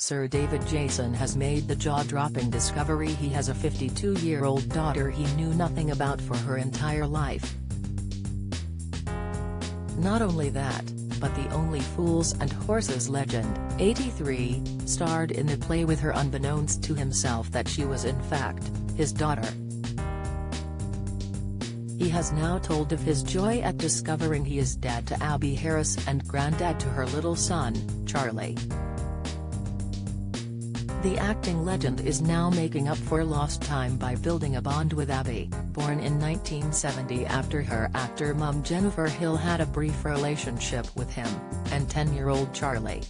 Sir David Jason has made the jaw-dropping discovery he has a 52-year-old daughter he knew nothing about for her entire life. Not only that, but the Only Fools and Horses legend, 83, starred in the play with her unbeknownst to himself that she was in fact his daughter. He has now told of his joy at discovering he is dad to Abby Harris and granddad to her little son, Charlie. The acting legend is now making up for lost time by building a bond with Abby, born in 1970 after her actor mum Jennifer Hill had a brief relationship with him, and 10-year-old Charlie.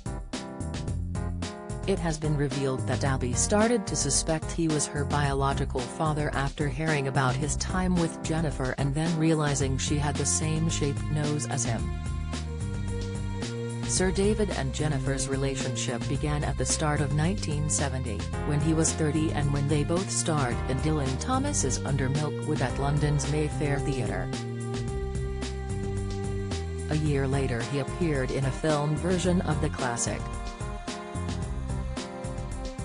It has been revealed that Abby started to suspect he was her biological father after hearing about his time with Jennifer and then realizing she had the same shaped nose as him. Sir David and Jennifer's relationship began at the start of 1970, when he was 30 and when they both starred in Dylan Thomas's Under Milkwood at London's Mayfair Theatre. A year later he appeared in a film version of the classic.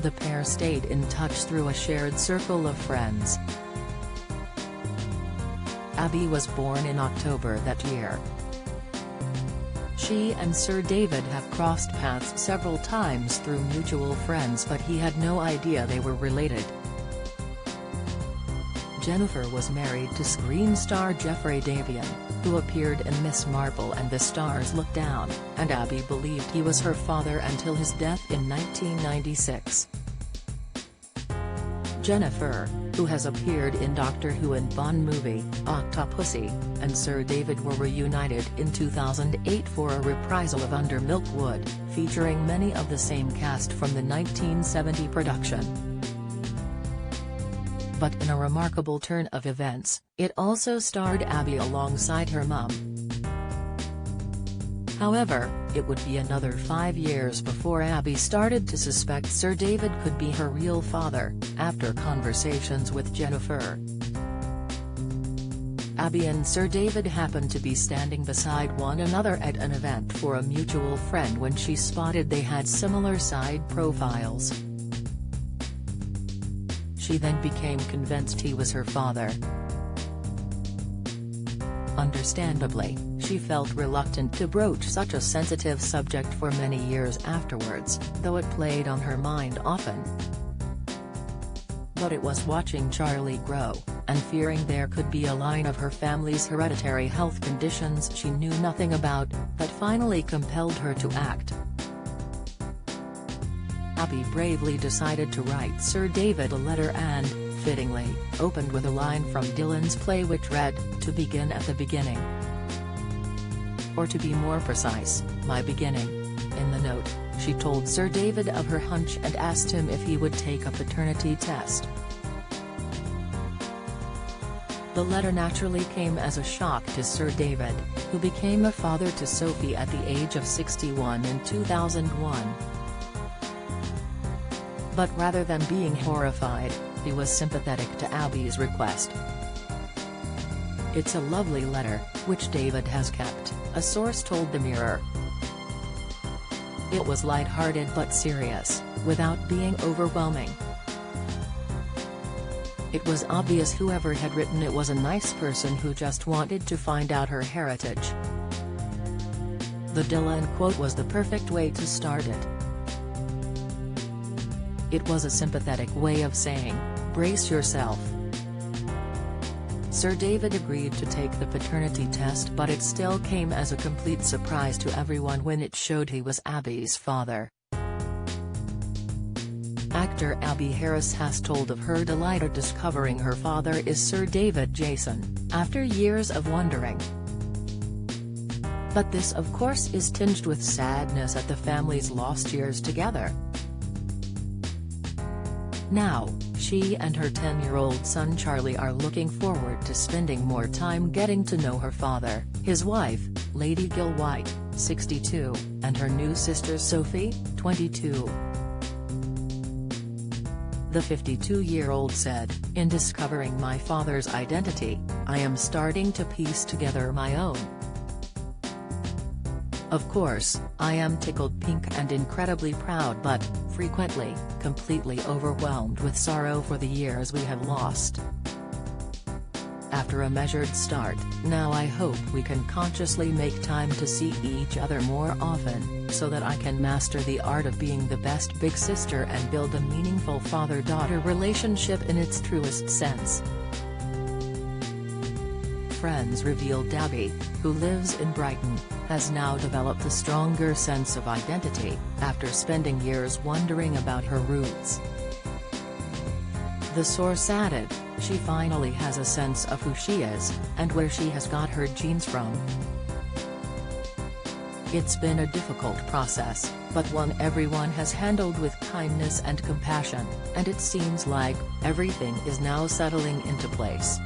The pair stayed in touch through a shared circle of friends. Abby was born in October that year. She and Sir David have crossed paths several times through mutual friends, but he had no idea they were related. Jennifer was married to screen star Jeffrey Davian, who appeared in Miss Marple and The Stars Look Down, and Abby believed he was her father until his death in 1996. Jennifer, who has appeared in Doctor Who and Bond movie, Octopussy, and Sir David were reunited in 2008 for a reprisal of Under Milkwood, featuring many of the same cast from the 1970 production. But in a remarkable turn of events, it also starred Abby alongside her mum. However, it would be another 5 years before Abby started to suspect Sir David could be her real father, after conversations with Jennifer. Abby and Sir David happened to be standing beside one another at an event for a mutual friend when she spotted they had similar side profiles. She then became convinced he was her father. Understandably, she felt reluctant to broach such a sensitive subject for many years afterwards, though it played on her mind often. But it was watching Charlie grow, and fearing there could be a line of her family's hereditary health conditions she knew nothing about, that finally compelled her to act. Abby bravely decided to write Sir David a letter and, fittingly, opened with a line from Dylan's play which read, "To begin at the beginning." Or to be more precise, my beginning. In the note, she told Sir David of her hunch and asked him if he would take a paternity test. The letter naturally came as a shock to Sir David, who became a father to Sophie at the age of 61 in 2001. But rather than being horrified, he was sympathetic to Abby's request. "It's a lovely letter, which David has kept," a source told the Mirror. "It was light-hearted but serious, without being overwhelming. It was obvious whoever had written it was a nice person who just wanted to find out her heritage." The Dylan quote was the perfect way to start it. It was a sympathetic way of saying, "Brace yourself." Sir David agreed to take the paternity test, but it still came as a complete surprise to everyone when it showed he was Abby's father. Actor Abby Harris has told of her delight at discovering her father is Sir David Jason, after years of wondering. But this of course is tinged with sadness at the family's lost years together. Now, she and her 10-year-old son Charlie are looking forward to spending more time getting to know her father, his wife, Lady Gill White, 62, and her new sister Sophie, 22. The 52-year-old said, "In discovering my father's identity, I am starting to piece together my own. Of course, I am tickled pink and incredibly proud, but, frequently, completely overwhelmed with sorrow for the years we have lost. After a measured start, now I hope we can consciously make time to see each other more often, so that I can master the art of being the best big sister and build a meaningful father-daughter relationship in its truest sense. Friends reveal Debbie, who lives in Brighton, has now developed a stronger sense of identity, after spending years wondering about her roots. The source added, she finally has a sense of who she is, and where she has got her genes from. It's been a difficult process, but one everyone has handled with kindness and compassion, and it seems like everything is now settling into place.